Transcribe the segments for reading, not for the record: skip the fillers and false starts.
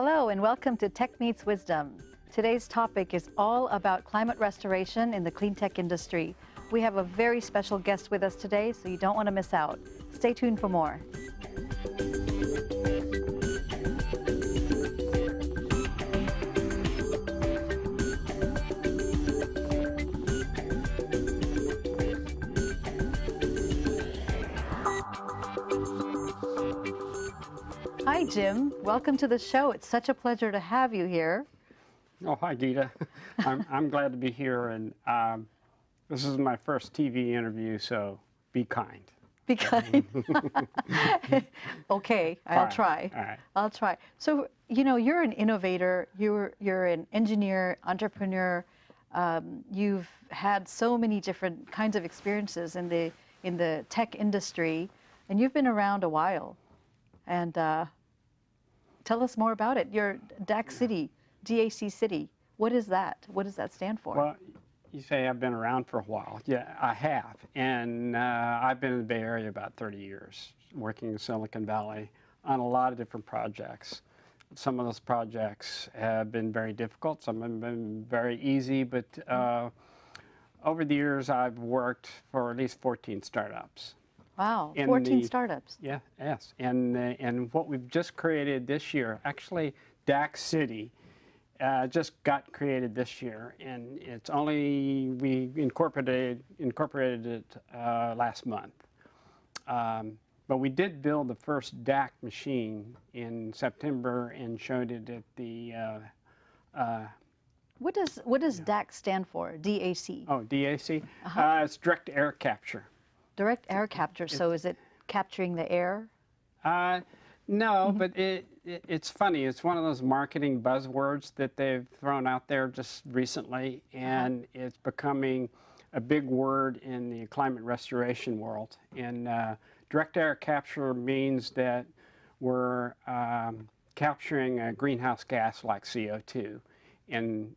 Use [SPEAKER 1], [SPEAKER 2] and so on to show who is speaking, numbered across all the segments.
[SPEAKER 1] Hello and welcome to Tech Meets Wisdom. Today's topic is all about climate restoration in the clean tech industry. We have a very special guest with us today, so you don't want to miss out. Stay tuned for more. Hi, Jim. Welcome to the show. It's such a pleasure to have you here.
[SPEAKER 2] Oh, hi, Geeta. I'm glad to be here, and this is my first TV interview, so be kind.
[SPEAKER 1] Be kind. Okay, I'll try.
[SPEAKER 2] All right.
[SPEAKER 1] I'll try. So, you know, you're an innovator. You're an engineer, entrepreneur. You've had so many different kinds of experiences in the tech industry, and you've been around a while. And tell us more about it. You're DAC City, DAC City. What is that? What does that stand for?
[SPEAKER 2] Well, you say I've been around for a while. Yeah, I have. And I've been in the Bay Area about 30 years, working in Silicon Valley on a lot of different projects. Some of those projects have been very difficult. Some have been very easy. But over the years, I've worked for at least 14 startups.
[SPEAKER 1] Wow, 14 startups.
[SPEAKER 2] Yeah, yes. And what we've just created this year, actually DAC City just got created this year, and it's only, we incorporated it last month. But we did build the first DAC machine in September and showed it at the
[SPEAKER 1] What does DAC stand for? DAC.
[SPEAKER 2] Oh, DAC? It's direct air capture.
[SPEAKER 1] Direct air capture. So is it capturing the air?
[SPEAKER 2] No, but it's funny. It's one of those marketing buzzwords that they've thrown out there just recently, and it's becoming a big word in the climate restoration world. And direct air capture means that we're capturing a greenhouse gas like CO2, and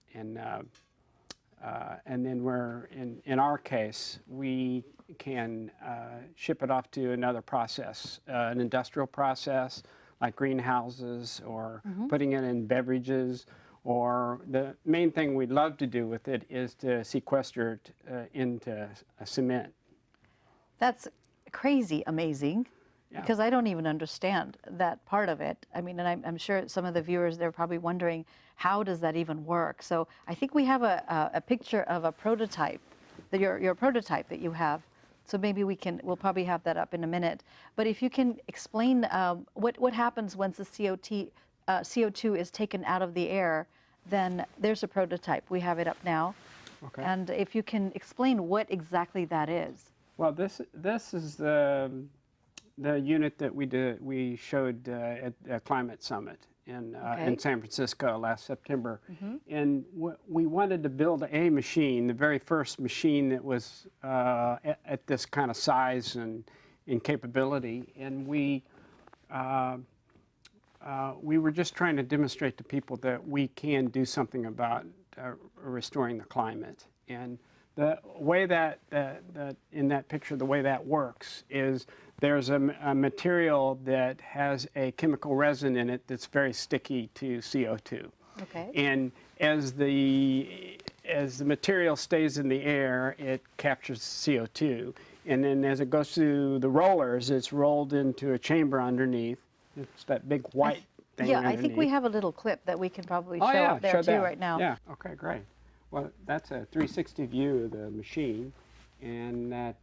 [SPEAKER 2] then we're in our case we can ship it off to another process, an industrial process like greenhouses, or putting it in beverages, or the main thing we'd love to do with it is to sequester it into a cement. That's
[SPEAKER 1] crazy amazing.
[SPEAKER 2] Yeah.
[SPEAKER 1] Because I don't even understand that part of it. I mean, and I'm sure some of the viewers, they're probably wondering, how does that even work? So I think we have a picture of a prototype, your prototype that you have. So maybe we'll probably have that up in a minute. But if you can explain what happens once the CO2 is taken out of the air, then there's a prototype. We have it up now.
[SPEAKER 2] Okay.
[SPEAKER 1] And if you can explain what exactly that is.
[SPEAKER 2] Well, this is the unit that we showed at a climate summit in San Francisco last September. And we wanted to build a machine, the very first machine that was at this kind of size and capability. And we were just trying to demonstrate to people that we can do something about restoring the climate. And the way that in that picture, the way that works is there's a material that has a chemical resin in it that's very sticky to CO2.
[SPEAKER 1] Okay.
[SPEAKER 2] And as the material stays in the air, it captures CO2. And then as it goes through the rollers, it's rolled into a chamber underneath. It's that big white thing.
[SPEAKER 1] Yeah,
[SPEAKER 2] underneath.
[SPEAKER 1] I think we have a little clip that we can probably show up there too right now.
[SPEAKER 2] Yeah, okay, great. Well, that's a 360 view of the machine, and that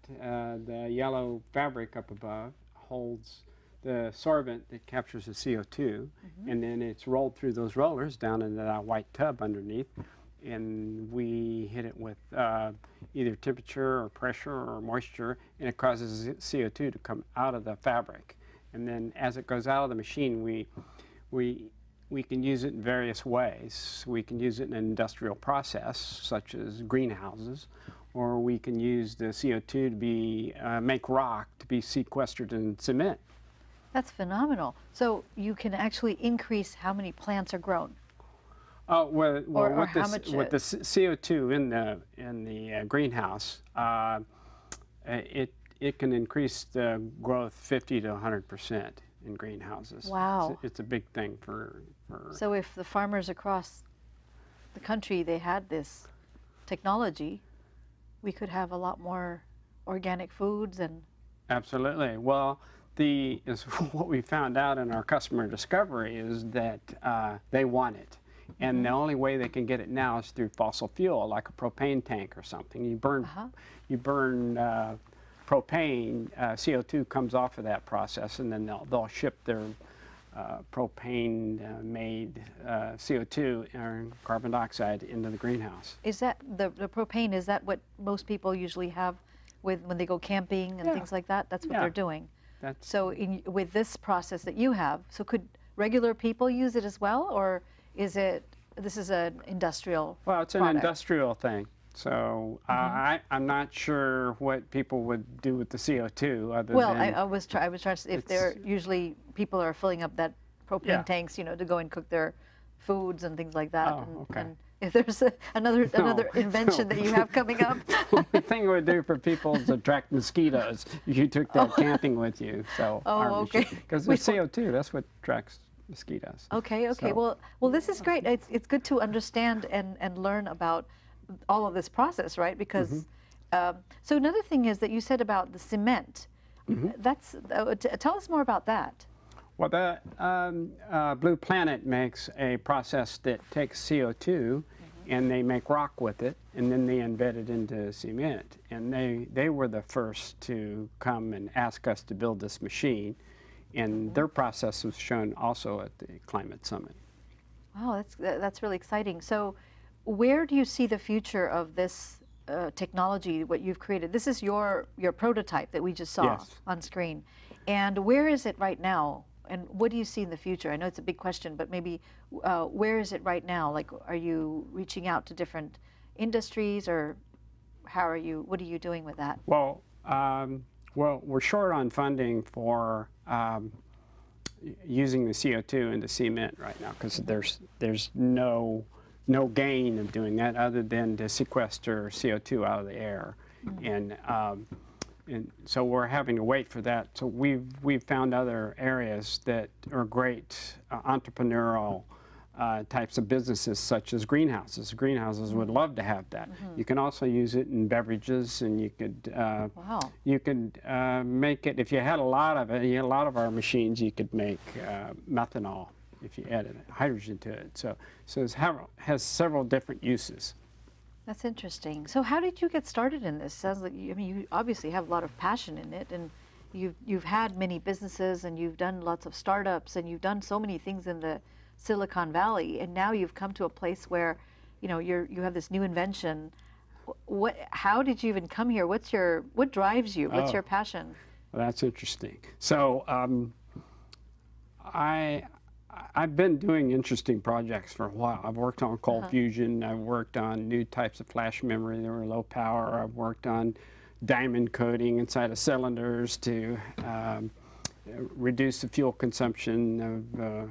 [SPEAKER 2] the yellow fabric up above holds the sorbent that captures the CO2, and then it's rolled through those rollers down into that white tub underneath, and we hit it with either temperature or pressure or moisture, and it causes CO2 to come out of the fabric. And then as it goes out of the machine, we can use it in various ways. We can use it in an industrial process, such as greenhouses, or we can use the CO2 to make rock to be sequestered in cement.
[SPEAKER 1] That's phenomenal. So you can actually increase how many plants are grown.
[SPEAKER 2] Oh well, with the CO2 in the greenhouse, it can increase the growth 50 to 100%. in greenhouses.
[SPEAKER 1] Wow.
[SPEAKER 2] It's a big thing for
[SPEAKER 1] So if the farmers across the country, they had this technology, we could have a lot more organic foods and...
[SPEAKER 2] Absolutely. Well, what we found out in our customer discovery is that they want it. And the only way they can get it now is through fossil fuel, like a propane tank or something. You burn propane, CO2 comes off of that process, and then they'll ship their propane-made CO2 or carbon dioxide into the greenhouse.
[SPEAKER 1] Is that the propane, is that what most people usually have when they go camping and things like that? That's what they're doing. So with this process that you have, so could regular people use it as well, or is this is an industrial
[SPEAKER 2] Well, it's an
[SPEAKER 1] product?
[SPEAKER 2] industrial thing. So I'm not sure what people would do with the CO2 other
[SPEAKER 1] Well,
[SPEAKER 2] than...
[SPEAKER 1] I was trying to, if they're usually, people are filling up that propane tanks, you know, to go and cook their foods and things like that.
[SPEAKER 2] Oh, okay.
[SPEAKER 1] And if there's another invention that you have coming up.
[SPEAKER 2] The thing it would do for people is attract mosquitoes if you took that camping with you. So
[SPEAKER 1] okay.
[SPEAKER 2] Because the CO2, that's what attracts mosquitoes.
[SPEAKER 1] Okay.
[SPEAKER 2] So,
[SPEAKER 1] well, this is great. It's good to understand and learn about all of this process, right? Because so another thing is that you said about the cement. That's tell us more about that.
[SPEAKER 2] Well, the Blue Planet makes a process that takes CO2 and they make rock with it, and then they embed it into cement. And they were the first to come and ask us to build this machine, and their process was shown also at the Climate Summit.
[SPEAKER 1] Wow, that's really exciting. So where do you see the future of this technology, what you've created? This is your prototype that we just saw on screen. And where is it right now? And what do you see in the future? I know it's a big question, but maybe where is it right now? Like, are you reaching out to different industries, or what are you doing with that?
[SPEAKER 2] Well, we're short on funding for using the CO2 into cement right now, because there's no gain of doing that other than to sequester CO2 out of the air. And so we're having to wait for that. So we've found other areas that are great entrepreneurial types of businesses, such as greenhouses. Greenhouses would love to have that. You can also use it in beverages, and you could make it, if you had a lot of it, a lot of our machines, you could make methanol if you added hydrogen to it. So it has several different uses.
[SPEAKER 1] That's interesting. So how did you get started in this? Sounds like you obviously have a lot of passion in it, and you've had many businesses, and you've done lots of startups, and you've done so many things in the Silicon Valley, and now you've come to a place where, you know, you have this new invention. How did you even come here? What drives you? What's your passion?
[SPEAKER 2] Well, that's interesting. So I've been doing interesting projects for a while. I've worked on cold fusion. I've worked on new types of flash memory that were low power. I've worked on diamond coating inside of cylinders to reduce the fuel consumption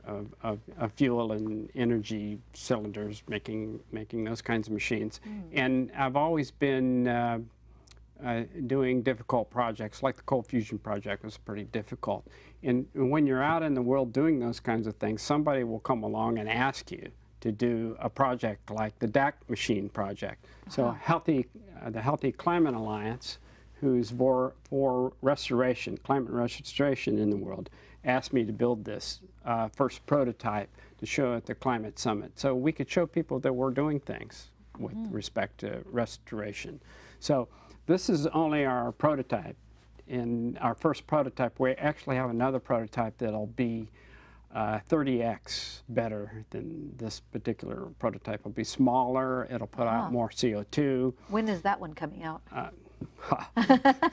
[SPEAKER 2] of fuel and energy cylinders, making those kinds of machines. And I've always been doing difficult projects, like the cold fusion project was pretty difficult. And when you're out in the world doing those kinds of things, somebody will come along and ask you to do a project like the DAC machine project. So the Healthy Climate Alliance, who's for restoration, climate restoration in the world, asked me to build this first prototype to show at the Climate Summit. So we could show people that we're doing things with respect to restoration. So this is only our prototype. In our first prototype, we actually have another prototype that'll be 30x better than this particular prototype. It'll be smaller, it'll put out more CO2.
[SPEAKER 1] When is that one coming out?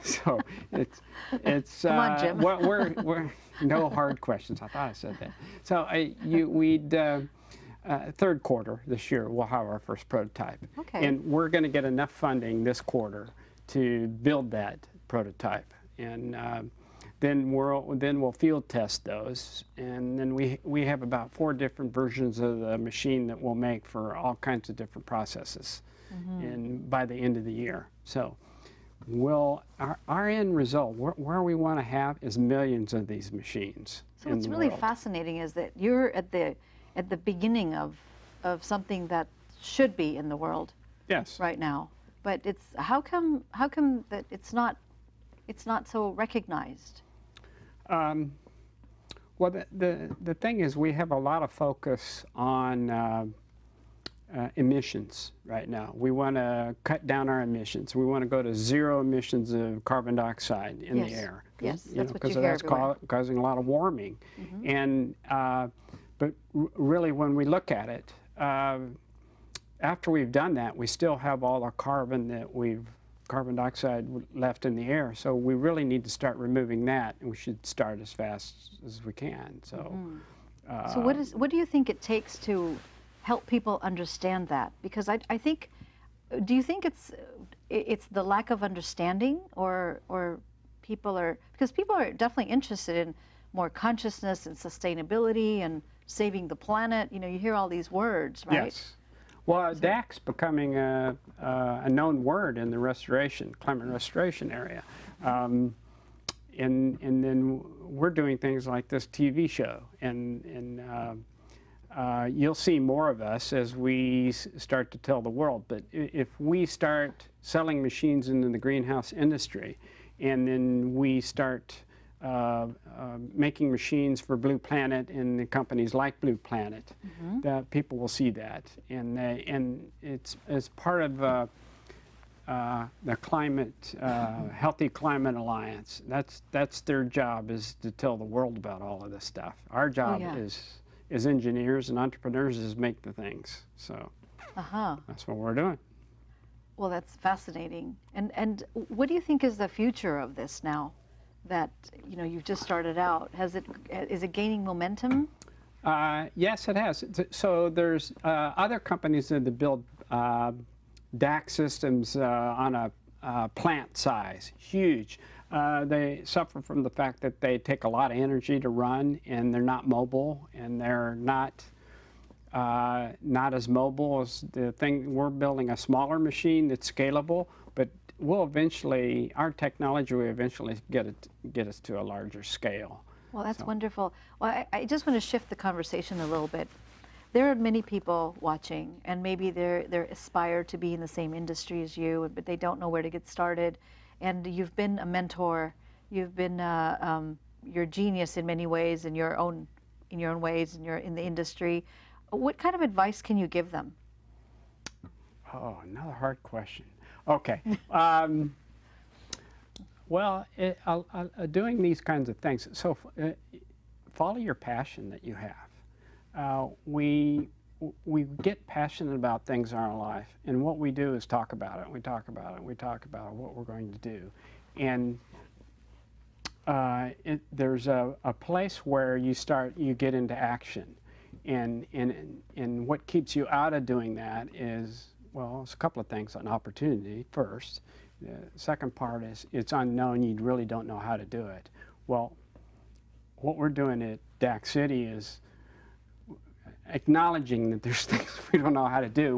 [SPEAKER 2] So it's
[SPEAKER 1] Come on, Jim.
[SPEAKER 2] we're no hard questions. I thought I said that. So third quarter this year, we'll have our first prototype.
[SPEAKER 1] Okay.
[SPEAKER 2] And we're going to get enough funding this quarter to build that prototype. And then we'll field test those. And then we have about 4 different versions of the machine that we'll make for all kinds of different processes by the end of the year. So Well, our end result, where we want to have, is millions of these machines.
[SPEAKER 1] So what's really fascinating is that you're at the beginning of something that should be in the world.
[SPEAKER 2] Yes.
[SPEAKER 1] Right now, but it's how come that it's not so recognized?
[SPEAKER 2] Well, the thing is, we have a lot of focus on emissions right now. We want to cut down our emissions. We want to go to zero emissions of carbon dioxide in the air.
[SPEAKER 1] Yes, that's what you hear
[SPEAKER 2] because that's causing a lot of warming. And but really, when we look at it, after we've done that, we still have all the carbon dioxide left in the air. So we really need to start removing that, and we should start as fast as we can. So,
[SPEAKER 1] so what do you think it takes to help people understand that? Because I think, do you think it's the lack of understanding, or people are, because people are definitely interested in more consciousness and sustainability and saving the planet. You know, you hear all these words, right?
[SPEAKER 2] Yes. Well, DAC's becoming a known word in the climate restoration area. And then we're doing things like this TV show. And you'll see more of us as we start to tell the world. But if we start selling machines into the greenhouse industry, and then we start making machines for Blue Planet and the companies like Blue Planet, that people will see that, and it's as part of the climate Healthy Climate Alliance. That's their job, is to tell the world about all of this stuff. Our job as engineers and entrepreneurs is make the things. So that's what we're doing.
[SPEAKER 1] Well, that's fascinating. And what do you think is the future of this now that, you know, you've just started out? Is it gaining momentum?
[SPEAKER 2] Yes, it has. So there's other companies that build DAC systems on a plant size, huge. They suffer from the fact that they take a lot of energy to run, and they're not mobile, and they're not as mobile as the thing. We're building a smaller machine that's scalable, but we'll eventually, our technology will eventually get us to a larger scale.
[SPEAKER 1] Well, that's wonderful. Well, I just want to shift the conversation a little bit. There are many people watching, and maybe they're aspire to be in the same industry as you, but they don't know where to get started. And you've been a mentor. You've been you're a genius in many ways, in your own ways, and you're in the industry. What kind of advice can you give them?
[SPEAKER 2] Oh, another hard question. Okay. Well, doing these kinds of things. So follow your passion that you have. We get passionate about things in our life, and what we do is talk about it. We talk about it. We talk about what we're going to do, and there's a place where you get into action, and what keeps you out of doing that is, well, it's a couple of things. An opportunity first. The second part is it's unknown. You really don't know how to do it. Well, what we're doing at DAC City is acknowledging that there's things we don't know how to do.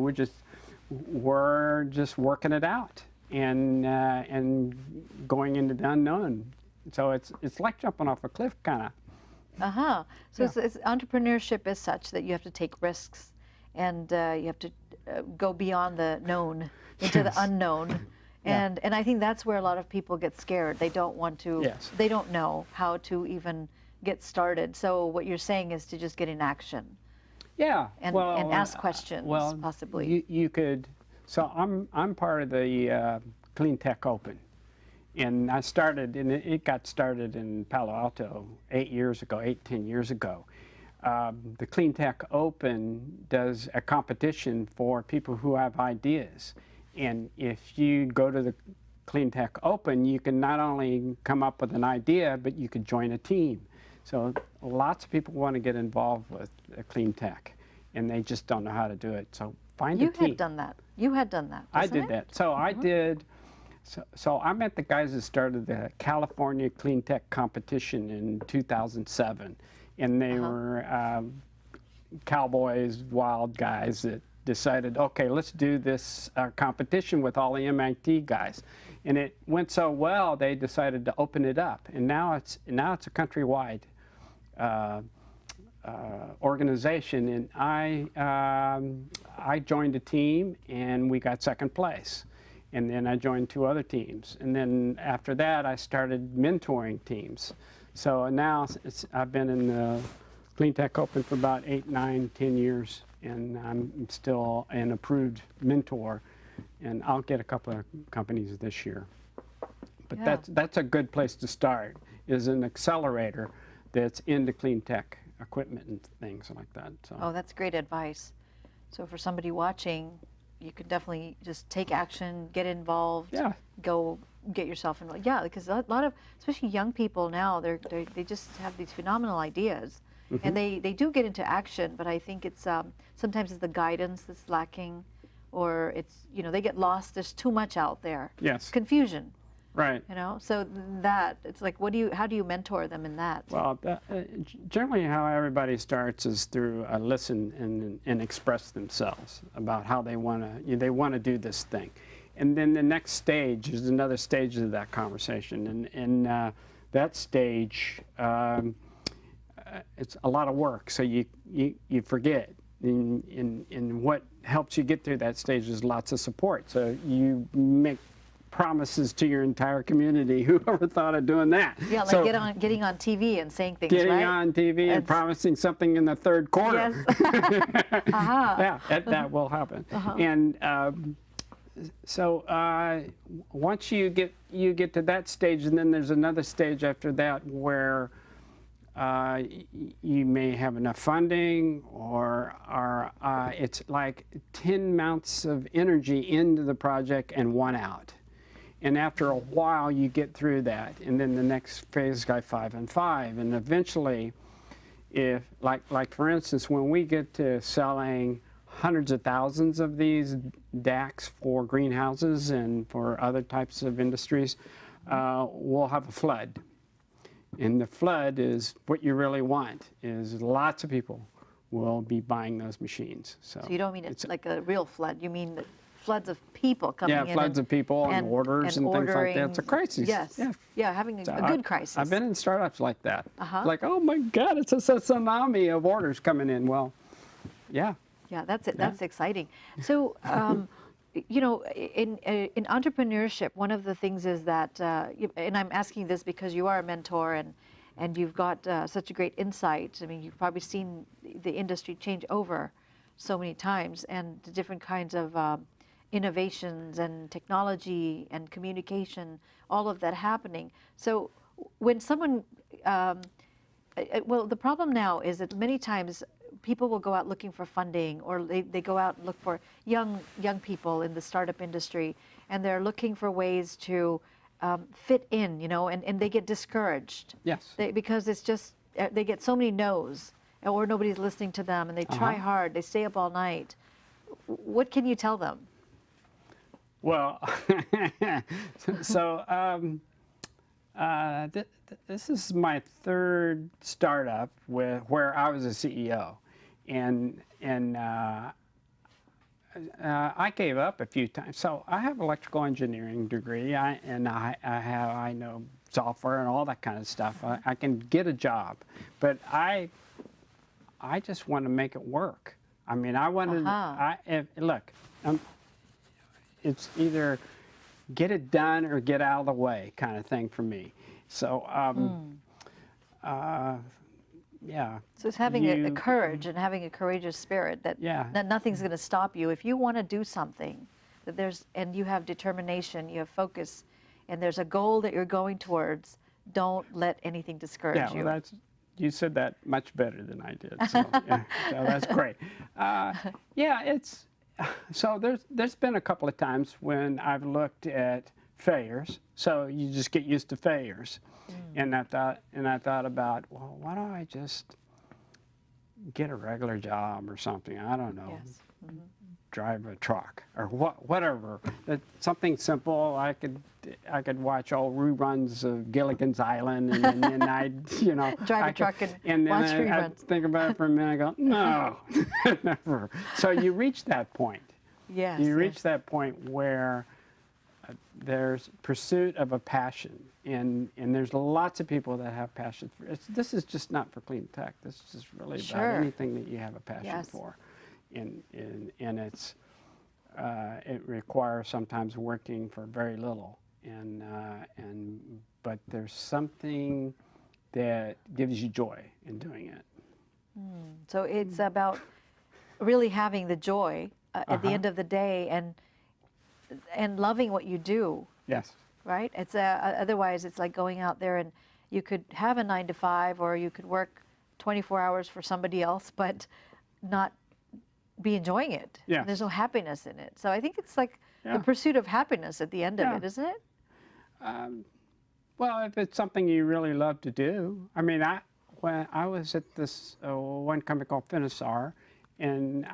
[SPEAKER 2] We're just working it out and going into the unknown. So it's like jumping off a cliff, kind of.
[SPEAKER 1] So it's entrepreneurship is such that you have to take risks, and you have to go beyond the known into the unknown. And I think that's where a lot of people get scared. They don't want to, they don't know how to even get started. So what you're saying is to just get in action.
[SPEAKER 2] Yeah.
[SPEAKER 1] And ask questions, possibly.
[SPEAKER 2] You could, so I'm part of the Clean Tech Open. And I started, and it got started in Palo Alto 10 years ago. The Clean Tech Open does a competition for people who have ideas. And if you go to the Clean Tech Open, you can not only come up with an idea, but you could join a team. So lots of people want to get involved with clean tech, and they just don't know how to do it. So find a team.
[SPEAKER 1] You had done that. You had done that.
[SPEAKER 2] I did that. So I did. So I met the guys that started the California Clean Tech competition in 2007, and they were cowboys, wild guys that decided, okay, let's do this competition with all the MIT guys. And it went so well, they decided to open it up. And now it's a countrywide organization. And I joined a team, and we got second place. And then I joined 2 other teams. And then after that, I started mentoring teams. So now I've been in the Clean Tech Open for about 8, 9, 10 years, and I'm still an approved mentor. And I'll get a couple of companies this year. But
[SPEAKER 1] Yeah.
[SPEAKER 2] that's a good place to start, is an accelerator that's into clean tech equipment and things like that. So.
[SPEAKER 1] Oh, that's great advice. So for somebody watching, you could definitely just take action, get involved,
[SPEAKER 2] Yeah.
[SPEAKER 1] go get yourself involved. Yeah, because a lot of, especially young people now, they just have these phenomenal ideas, and they do get into action. But I think it's sometimes it's the guidance that's lacking, or it's, you know, they get lost. There's too much out there.
[SPEAKER 2] Yes.
[SPEAKER 1] Confusion.
[SPEAKER 2] Right.
[SPEAKER 1] You know, so that it's like, how do you mentor them in that?
[SPEAKER 2] Well, generally how everybody starts is through a listen and express themselves about how they want to do this thing. And then the next stage is another stage of that conversation. And that stage, it's a lot of work, so you forget. And what helps you get through that stage is lots of support. So you make promises to your entire community. Whoever thought of doing that?
[SPEAKER 1] Yeah, like
[SPEAKER 2] so,
[SPEAKER 1] getting on TV and saying things,
[SPEAKER 2] getting
[SPEAKER 1] right?
[SPEAKER 2] on TV and promising something in the third quarter.
[SPEAKER 1] Yes.
[SPEAKER 2] Yeah, that will happen. And so once you get to that stage, and then there's another stage after that where you may have enough funding, or it's like 10 mounts of energy into the project and 1 out. And after a while, you get through that, and then the next phase got 5 and 5, and eventually, if like for instance, when we get to selling hundreds of thousands of these DACs for greenhouses and for other types of industries, we'll have a flood. And the flood is what you really want, is lots of people will be buying those machines. So
[SPEAKER 1] you don't mean it's like a real flood, you mean the floods of people coming in.
[SPEAKER 2] Yeah, floods of people and orders and things like that. It's a crisis.
[SPEAKER 1] Yes. Yeah, having a good crisis.
[SPEAKER 2] I've been in startups like that. Like, oh my God, it's a tsunami of orders coming in. Well, yeah.
[SPEAKER 1] Yeah, that's it. That's exciting. So, you know, in entrepreneurship, one of the things is that, and I'm asking this because you are a mentor and you've got such a great insight. I mean, you've probably seen the industry change over so many times, and the different kinds of innovations and technology and communication, all of that happening. So when someone, well, the problem now is that many times people will go out looking for funding, or they go out and look for young people in the startup industry, and they're looking for ways to fit in, you know, and they get discouraged.
[SPEAKER 2] Yes.
[SPEAKER 1] Because it's just, they get so many no's, or nobody's listening to them, and they try hard, they stay up all night. What can you tell them?
[SPEAKER 2] Well, so this is my 3rd startup where I was a CEO, and I gave up a few times. So I have electrical engineering degree, and I know software and all that kind of stuff. I can get a job, but I just want to make it work. I mean, I wanted. Look. It's either get it done or get out of the way kind of thing for me. So, yeah.
[SPEAKER 1] So it's having a courage and having a courageous spirit that nothing's going to stop you. If you want to do something, and you have determination, you have focus, and there's a goal that you're going towards, don't let anything discourage you.
[SPEAKER 2] Well, you said that much better than I did. So, so that's great. So there's been a couple of times when I've looked at failures. So you just get used to failures, and I thought about, well, why don't I just get a regular job or something? I don't know, drive a truck or whatever. Something simple. I could watch all reruns of Gilligan's Island, and then I'd
[SPEAKER 1] drive a truck and watch reruns.
[SPEAKER 2] I'd think about it for a minute. I go, no, never. So you reach that point.
[SPEAKER 1] Yes.
[SPEAKER 2] You reach that point where there's pursuit of a passion, and there's lots of people that have passion for it. This is just not for clean tech. This is just really
[SPEAKER 1] Sure.
[SPEAKER 2] about anything that you have a passion
[SPEAKER 1] Yes.
[SPEAKER 2] for, and it's it requires sometimes working for very little, but there's something that gives you joy in doing it.
[SPEAKER 1] So it's about really having the joy at the end of the day, and loving what you do,
[SPEAKER 2] Yes.
[SPEAKER 1] right? It's otherwise it's like going out there and you could have a 9 to 5, or you could work 24 hours for somebody else, but not be enjoying it.
[SPEAKER 2] Yes.
[SPEAKER 1] There's no happiness in it. So I think it's like
[SPEAKER 2] Yeah.
[SPEAKER 1] the pursuit of happiness at the end of
[SPEAKER 2] Yeah.
[SPEAKER 1] it, isn't it?
[SPEAKER 2] Well, if it's something you really love to do. I mean, when I was at this one company called Finisar, and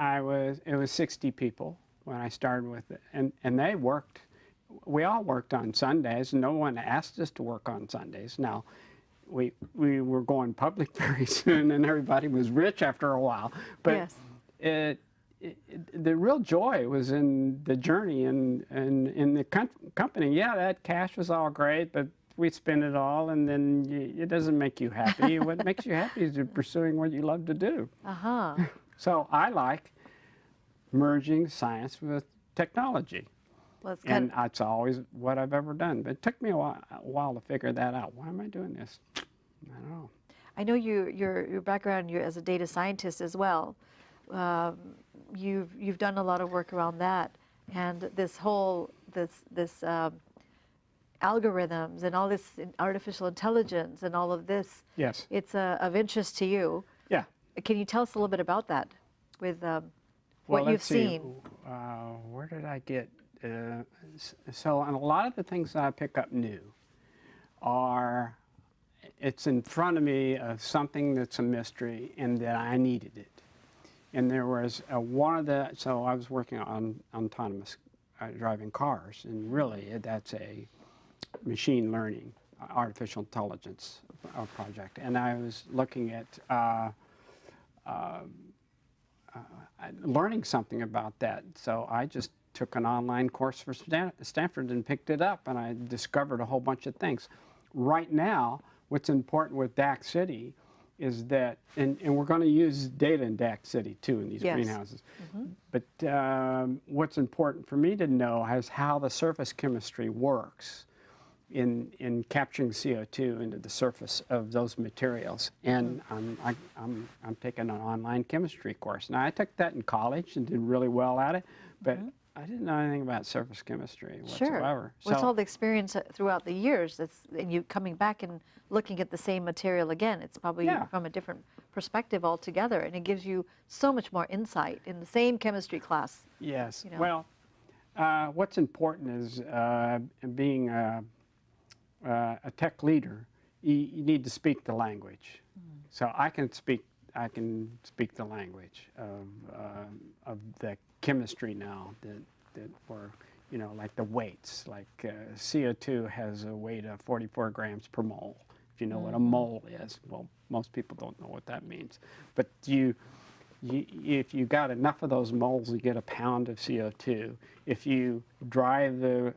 [SPEAKER 2] it was 60 people when I started with it, and they worked. We all worked on Sundays. No one asked us to work on Sundays. Now, we were going public very soon, and everybody was rich after a while. But
[SPEAKER 1] Yes.
[SPEAKER 2] the real joy was in the journey and in the company. Yeah, that cash was all great, but we spend it all, and then it doesn't make you happy. What makes you happy is pursuing what you love to do.
[SPEAKER 1] Uh-huh.
[SPEAKER 2] So I like merging science with technology.
[SPEAKER 1] Well, it's
[SPEAKER 2] And that's always what I've ever done. But it took me a while to figure that out. Why am I doing this? I don't know.
[SPEAKER 1] I know your background, you're as a data scientist as well. You've done a lot of work around that, and this whole algorithms and all this artificial intelligence and all of this.
[SPEAKER 2] Yes.
[SPEAKER 1] It's of interest to you.
[SPEAKER 2] Yeah.
[SPEAKER 1] Can you tell us a little bit about that, with
[SPEAKER 2] Well,
[SPEAKER 1] what you've
[SPEAKER 2] let's see.
[SPEAKER 1] seen?
[SPEAKER 2] Where did I get? So, and a lot of the things that I pick up new are, it's in front of me of something that's a mystery and that I needed it. And there was so I was working on autonomous driving cars, and really that's a machine learning, artificial intelligence project. And I was looking at learning something about that. So I just took an online course for Stanford and picked it up, and I discovered a whole bunch of things. Right now, what's important with DAC City is that, and we're going to use data in DAC City too, in these greenhouses. But what's important for me to know is how the surface chemistry works in capturing CO2 into the surface of those materials. And I'm taking an online chemistry course. Now, I took that in college and did really well at it, but I didn't know anything about surface chemistry whatsoever.
[SPEAKER 1] Sure. Well, it's all the experience throughout the years. And you coming back and looking at the same material again. It's probably from a different perspective altogether, and it gives you so much more insight in the same chemistry class.
[SPEAKER 2] Yes.
[SPEAKER 1] You know.
[SPEAKER 2] Well, what's important is being a tech leader. You need to speak the language. So I can speak the language of the chemistry now that we're, like the weights. Like CO2 has a weight of 44 grams per mole. If you know what a mole is, well, most people don't know what that means. But if you got enough of those moles, you get a pound of CO2. If you drive the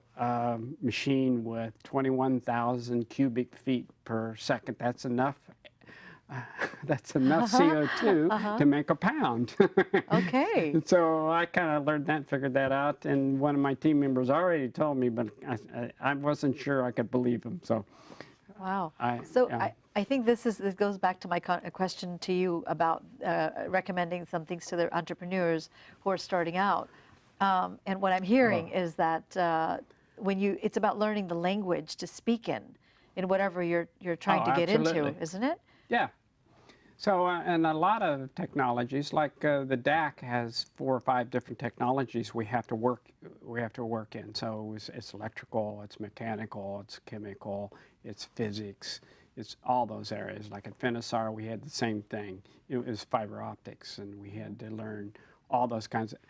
[SPEAKER 2] machine with 21,000 cubic feet per second, that's enough. That's enough CO2 to make a pound.
[SPEAKER 1] Okay.
[SPEAKER 2] So I kind of learned that, figured that out, and one of my team members already told me, but I wasn't sure I could believe him. So.
[SPEAKER 1] Wow. I think this goes back to my question to you about recommending some things to the entrepreneurs who are starting out. And what I'm hearing is that it's about learning the language to speak in whatever you're trying to get into, isn't it?
[SPEAKER 2] Yeah. So, and a lot of technologies, like the DAC has 4 or 5 different technologies we have to work in. So it's electrical, it's mechanical, it's chemical, it's physics, it's all those areas. Like at Finisar, we had the same thing. It was fiber optics, and we had to learn all those kinds of.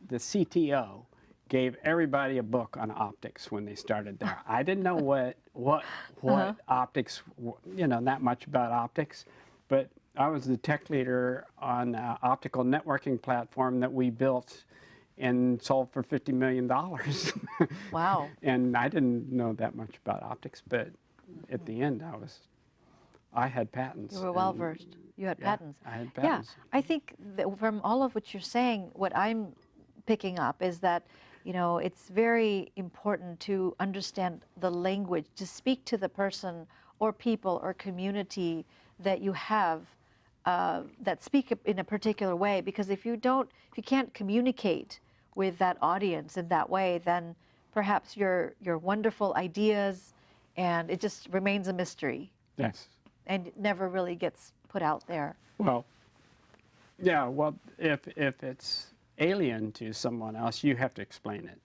[SPEAKER 2] The CTO gave everybody a book on optics when they started there. I didn't know what optics, that much about optics, but I was the tech leader on an optical networking platform that we built and sold for $50 million.
[SPEAKER 1] Wow.
[SPEAKER 2] And I didn't know that much about optics, but at the end I had patents.
[SPEAKER 1] You were well versed. You had patents.
[SPEAKER 2] I had patents.
[SPEAKER 1] Yeah, I think that from all of what you're saying, what I'm picking up is that, you know, it's very important to understand the language, to speak to the person or people or community that you have that speak in a particular way. Because if you can't communicate with that audience in that way, then perhaps your wonderful ideas, and it just remains a mystery.
[SPEAKER 2] Yes.
[SPEAKER 1] And it never really gets put out there.
[SPEAKER 2] Well, yeah, well, if it's alien to someone else, you have to explain it.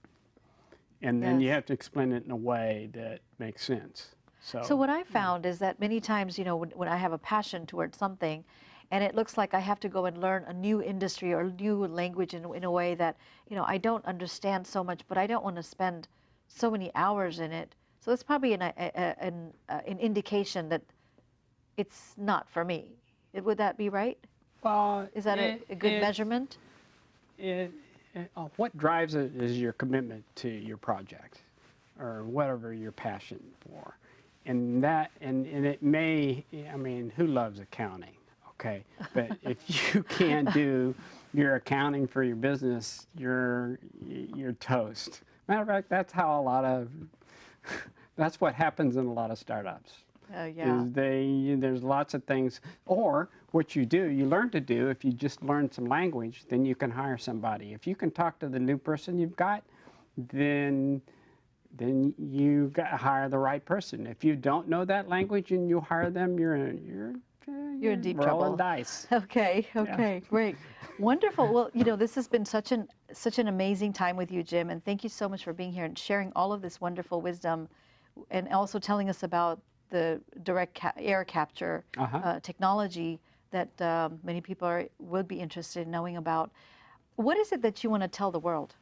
[SPEAKER 2] And then you have to explain it in a way that makes sense.
[SPEAKER 1] So what I found is that many times, you know, when I have a passion towards something, and it looks like I have to go and learn a new industry or a new language in a way that, you know, I don't understand so much, but I don't want to spend so many hours in it. So it's probably an indication that it's not for me. Would that be right?
[SPEAKER 2] Well,
[SPEAKER 1] is that a good measurement?
[SPEAKER 2] What drives it is your commitment to your project or whatever you're passionate for. And it may, I mean, who loves accounting? Okay, but if you can't do your accounting for your business, you're toast. Matter of fact, that's what happens in a lot of startups.
[SPEAKER 1] Yeah.
[SPEAKER 2] There's lots of things, or what you do, you learn to do, if you just learn some language, then you can hire somebody. If you can talk to the new person you've got, then you got to hire the right person. If you don't know that language and you hire them, you're
[SPEAKER 1] in deep trouble.
[SPEAKER 2] Rolling dice.
[SPEAKER 1] Okay, great. Wonderful. Well, you know, this has been such an amazing time with you, Jim, and thank you so much for being here and sharing all of this wonderful wisdom, and also telling us about the direct air capture technology that many people would be interested in knowing about. What is it that you want to tell the world?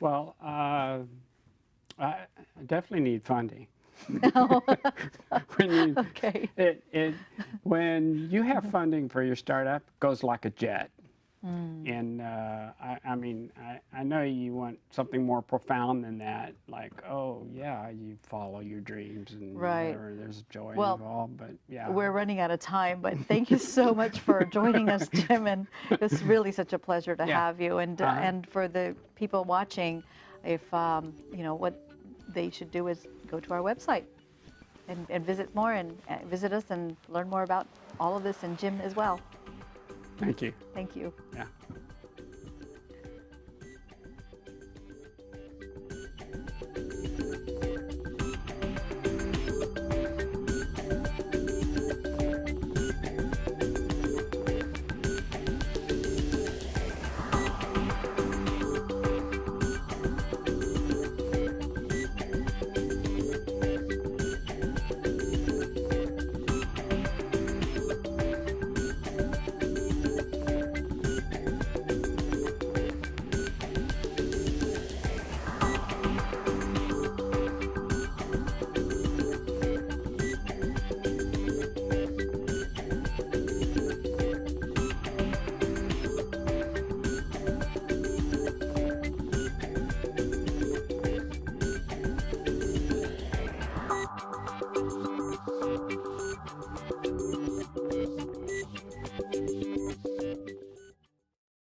[SPEAKER 2] Well, I definitely need funding. When you have funding for your startup, it goes like a jet. And I mean, I know you want something more profound than that, like, oh yeah, you follow your dreams and whatever, there's joy involved, but yeah.
[SPEAKER 1] We're running out of time, but thank you so much for joining us, Jim, and it's really such a pleasure to have you. And for the people watching, if you know, what they should do is go to our website and visit more, and visit us and learn more about all of this, and Jim as well.
[SPEAKER 2] Thank you.
[SPEAKER 1] Thank you.
[SPEAKER 2] Yeah.